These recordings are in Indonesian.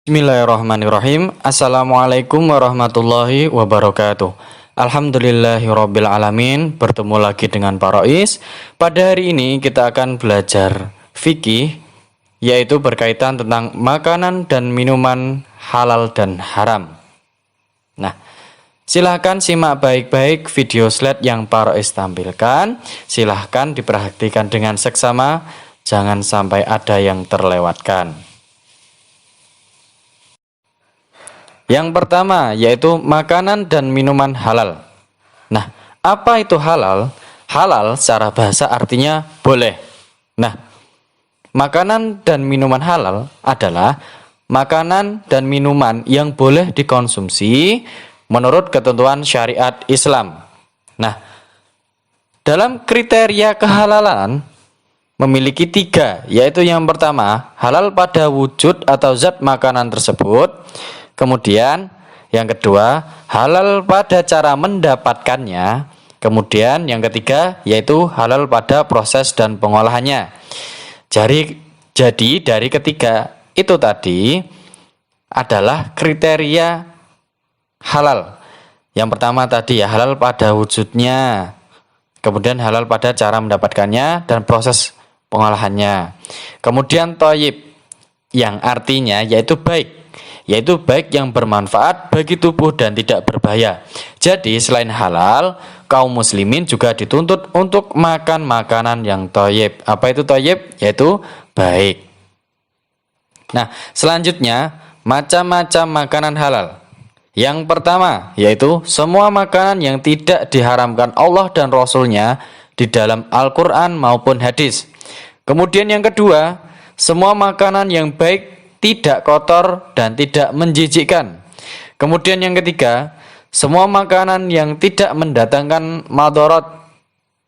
Bismillahirrahmanirrahim. Assalamualaikum warahmatullahi wabarakatuh. Alhamdulillahirabbil alamin. Bertemu lagi dengan Pak Rois. Pada hari ini kita akan belajar fikih, yaitu berkaitan tentang makanan dan minuman halal dan haram. Nah, silahkan simak baik-baik video slide yang Pak Rois tampilkan. Silahkan diperhatikan dengan seksama, jangan sampai ada yang terlewatkan. Yang pertama yaitu makanan dan minuman halal. Nah, apa itu halal? Halal secara bahasa artinya boleh. Nah, makanan dan minuman halal adalah makanan dan minuman yang boleh dikonsumsi menurut ketentuan syariat Islam. Nah, dalam kriteria kehalalan memiliki 3, yaitu yang pertama, halal pada wujud atau zat makanan tersebut. Kemudian yang kedua, halal pada cara mendapatkannya. Kemudian yang ketiga, yaitu halal pada proses dan pengolahannya. Jadi dari ketiga itu tadi adalah kriteria halal. Yang pertama tadi ya, halal pada wujudnya. Kemudian halal pada cara mendapatkannya dan proses pengolahannya. Kemudian thayyib, yang artinya yaitu baik yang bermanfaat bagi tubuh dan tidak berbahaya. Jadi selain halal, kaum muslimin juga dituntut untuk makan makanan yang thayyib. Apa itu thayyib? Yaitu baik. Nah, selanjutnya macam-macam makanan halal. Yang pertama yaitu semua makanan yang tidak diharamkan Allah dan Rasulnya di dalam Al-Quran maupun hadis. Kemudian yang kedua, semua makanan yang baik, tidak kotor dan tidak menjijikkan. Kemudian yang ketiga, semua makanan yang tidak mendatangkan madarat,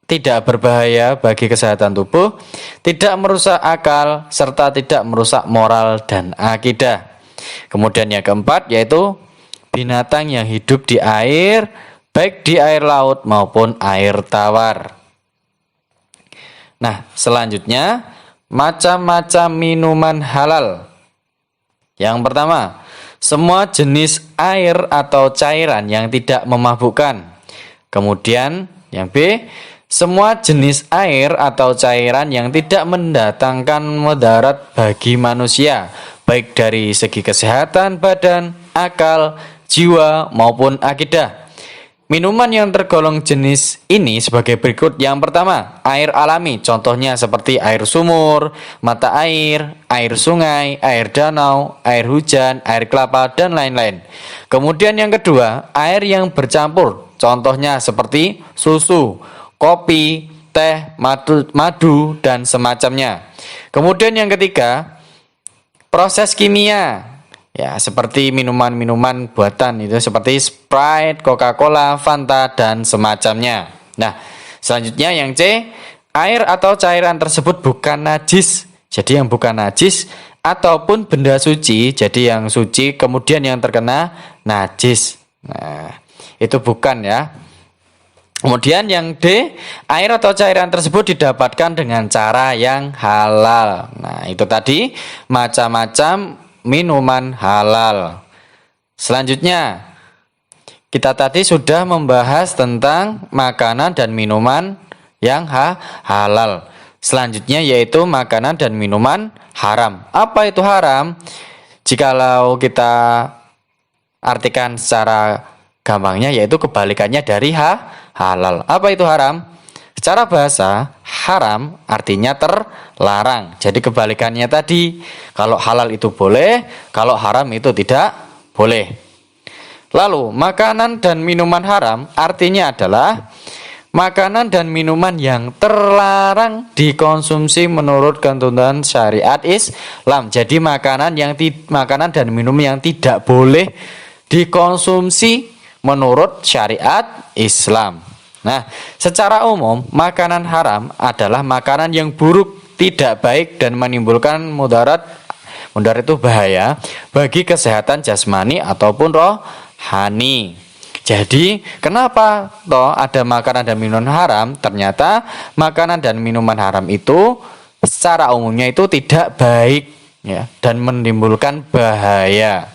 tidak berbahaya bagi kesehatan tubuh, tidak merusak akal, serta tidak merusak moral dan akidah. Kemudian yang keempat yaitu binatang yang hidup di air, baik di air laut maupun air tawar. Nah, selanjutnya macam-macam minuman halal. Yang pertama, semua jenis air atau cairan yang tidak memabukkan. Kemudian yang B, semua jenis air atau cairan yang tidak mendatangkan mudarat bagi manusia, baik dari segi kesehatan badan, akal, jiwa maupun akidah. Minuman yang tergolong jenis ini sebagai berikut. Yang pertama, air alami, contohnya seperti air sumur, mata air, air sungai, air danau, air hujan, air kelapa, dan lain-lain. Kemudian yang kedua, air yang bercampur, contohnya seperti susu, kopi, teh, madu, dan semacamnya. Kemudian yang ketiga, proses kimia. Ya, seperti minuman-minuman buatan itu seperti Sprite, Coca-Cola, Fanta, dan semacamnya. Nah, selanjutnya yang C, air atau cairan tersebut bukan najis. Jadi yang bukan najis ataupun benda suci, jadi yang suci kemudian yang terkena najis. Nah, itu bukan ya. Kemudian yang D, air atau cairan tersebut didapatkan dengan cara yang halal. Nah, itu tadi macam-macam minuman halal. Selanjutnya, kita tadi sudah membahas tentang makanan dan minuman yang halal. Selanjutnya yaitu makanan dan minuman haram. Apa itu haram? Jikalau kita artikan secara gampangnya yaitu kebalikannya dari halal. Apa itu haram? Secara bahasa, haram artinya terlarang. Jadi kebalikannya tadi, kalau halal itu boleh, kalau haram itu tidak boleh. Lalu, makanan dan minuman haram artinya adalah makanan dan minuman yang terlarang dikonsumsi menurut ketentuan syariat Islam. Jadi makanan dan minum yang tidak boleh dikonsumsi menurut syariat Islam. Nah, secara umum, makanan haram adalah makanan yang buruk, tidak baik, dan menimbulkan mudarat. Mudarat itu bahaya bagi kesehatan jasmani ataupun rohani. Jadi, kenapa toh ada makanan dan minuman haram? Ternyata makanan dan minuman haram itu secara umumnya itu tidak baik. ya, dan menimbulkan bahaya.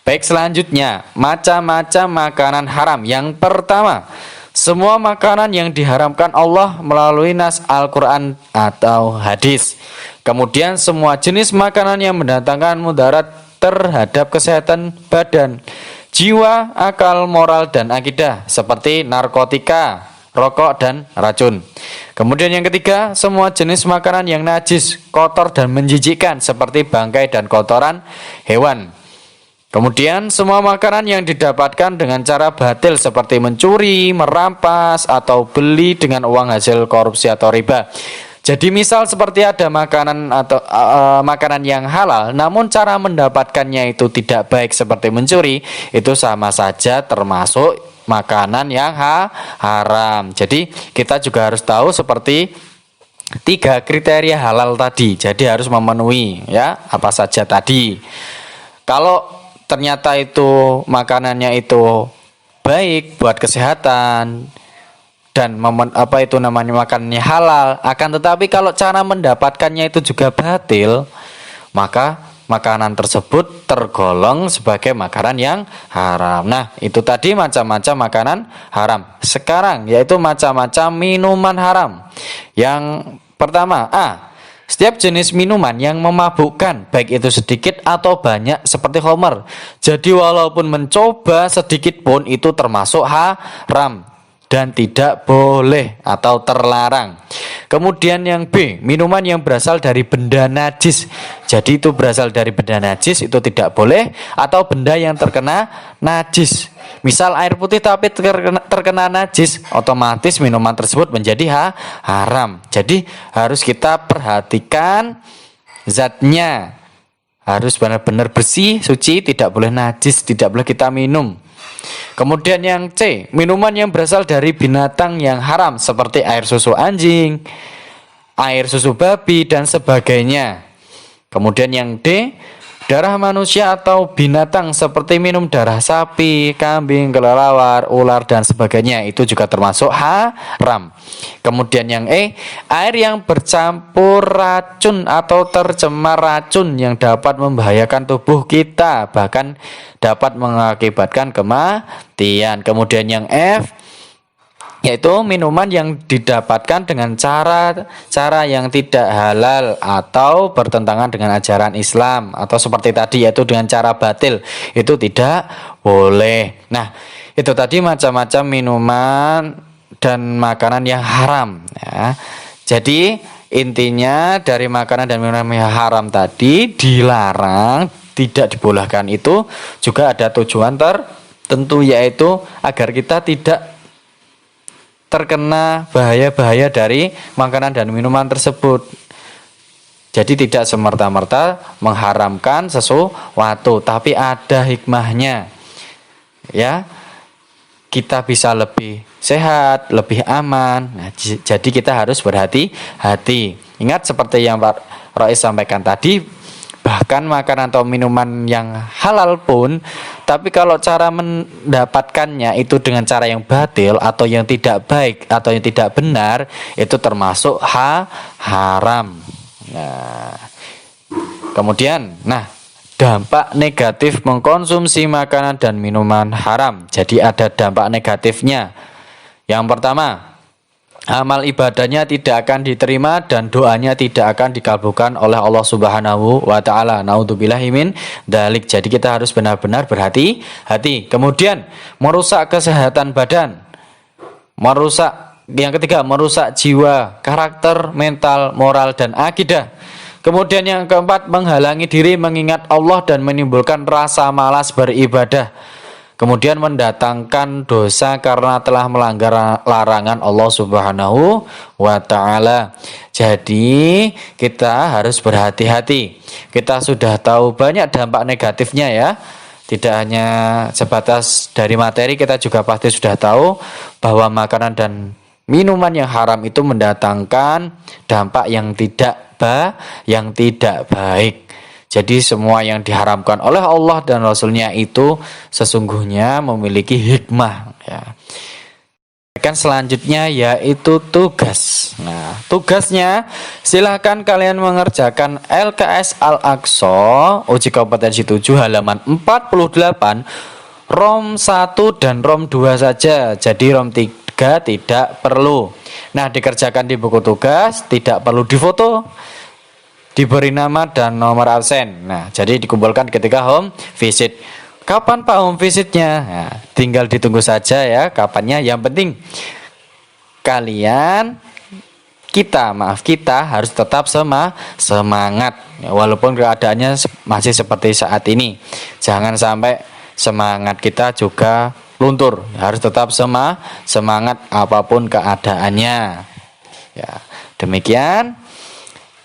Baik, selanjutnya macam-macam makanan haram. Yang pertama, semua makanan yang diharamkan Allah melalui nas Al-Quran atau hadis. Kemudian semua jenis makanan yang mendatangkan mudarat terhadap kesehatan badan, jiwa, akal, moral, dan akidah, seperti narkotika, rokok, dan racun. Kemudian yang ketiga, semua jenis makanan yang najis, kotor, dan menjijikkan, seperti bangkai dan kotoran hewan. Kemudian semua makanan yang didapatkan dengan cara batil seperti mencuri, merampas, atau beli dengan uang hasil korupsi atau riba. Jadi misal seperti ada makanan atau makanan yang halal, namun cara mendapatkannya itu tidak baik seperti mencuri, itu sama saja termasuk makanan yang haram. Jadi kita juga harus tahu seperti 3 kriteria halal tadi. Jadi harus memenuhi ya apa saja tadi. Kalau ternyata itu makanannya itu baik buat kesehatan dan makanannya halal, akan tetapi kalau cara mendapatkannya itu juga batil, maka makanan tersebut tergolong sebagai makanan yang haram. Nah, itu tadi macam-macam makanan haram. Sekarang yaitu macam-macam minuman haram. Yang pertama, setiap jenis minuman yang memabukkan, baik itu sedikit atau banyak, seperti khamar. Jadi walaupun mencoba sedikit pun itu termasuk haram dan tidak boleh atau terlarang. Kemudian yang B, minuman yang berasal dari benda najis. Jadi itu berasal dari benda najis, itu tidak boleh, atau benda yang terkena najis. Misal air putih tapi terkena najis, otomatis minuman tersebut menjadi haram. Jadi harus kita perhatikan zatnya. Harus benar-benar bersih, suci, tidak boleh najis, tidak boleh kita minum. Kemudian yang C, minuman yang berasal dari binatang yang haram seperti air susu anjing, air susu babi, dan sebagainya. Kemudian yang D, darah manusia atau binatang seperti minum darah sapi, kambing, kelelawar, ular, dan sebagainya, itu juga termasuk haram. Kemudian yang E, air yang bercampur racun atau tercemar racun yang dapat membahayakan tubuh kita, bahkan dapat mengakibatkan kematian. Kemudian yang F, yaitu minuman yang didapatkan dengan cara yang tidak halal atau bertentangan dengan ajaran Islam, atau seperti tadi yaitu dengan cara batil, itu tidak boleh. Nah, itu tadi macam-macam minuman dan makanan yang haram ya. Jadi intinya dari makanan dan minuman yang haram tadi dilarang, tidak dibolehkan, itu juga ada tujuan tertentu, yaitu agar kita tidak terkena bahaya-bahaya dari makanan dan minuman tersebut. Jadi tidak semerta-merta mengharamkan sesuatu, tapi ada hikmahnya. Ya, kita bisa lebih sehat, lebih aman. Nah, jadi kita harus berhati-hati. Ingat seperti yang Pak Rois sampaikan tadi, bahkan makanan atau minuman yang halal pun, tapi kalau cara mendapatkannya itu dengan cara yang batil atau yang tidak baik atau yang tidak benar, itu termasuk haram. Nah, kemudian, dampak negatif mengkonsumsi makanan dan minuman haram. Jadi ada dampak negatifnya. Yang pertama, amal ibadahnya tidak akan diterima dan doanya tidak akan dikabulkan oleh Allah Subhanahu wa taala. Naudzubillahi min dzalik. Jadi kita harus benar-benar berhati-hati. Kemudian merusak kesehatan badan. Yang ketiga, merusak jiwa, karakter, mental, moral, dan akidah. Kemudian yang keempat, menghalangi diri mengingat Allah dan menimbulkan rasa malas beribadah. Kemudian mendatangkan dosa karena telah melanggar larangan Allah Subhanahu wa taala. Jadi kita harus berhati-hati. Kita sudah tahu banyak dampak negatifnya ya. Tidak hanya sebatas dari materi, kita juga pasti sudah tahu bahwa makanan dan minuman yang haram itu mendatangkan dampak yang tidak baik. Jadi semua yang diharamkan oleh Allah dan Rasulnya itu sesungguhnya memiliki hikmah ya. sampaikan selanjutnya yaitu tugas. Nah, tugasnya silahkan kalian mengerjakan LKS Al-Aqsa uji kompetensi 7 halaman 48 ROM 1 dan ROM 2 saja. Jadi ROM 3 tidak perlu. Nah, dikerjakan di buku tugas, tidak perlu difoto, diberi nama dan nomor absen. Nah, jadi dikumpulkan ketika home visit. Kapan Pak home visitnya? Nah, tinggal ditunggu saja ya kapannya. Yang penting kita harus tetap semangat ya, walaupun keadaannya masih seperti saat ini. Jangan sampai semangat kita juga luntur. Harus tetap semangat apapun keadaannya. Ya, demikian.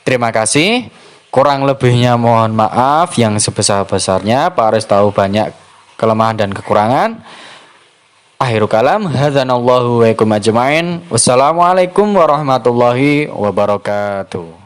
Terima kasih. Kurang lebihnya mohon maaf, yang sebesar-besarnya. Pak Aris tahu banyak kelemahan dan kekurangan. Akhirul kalam, hadzanallahu wa ikum ajmain. Wassalamualaikum warahmatullahi wabarakatuh.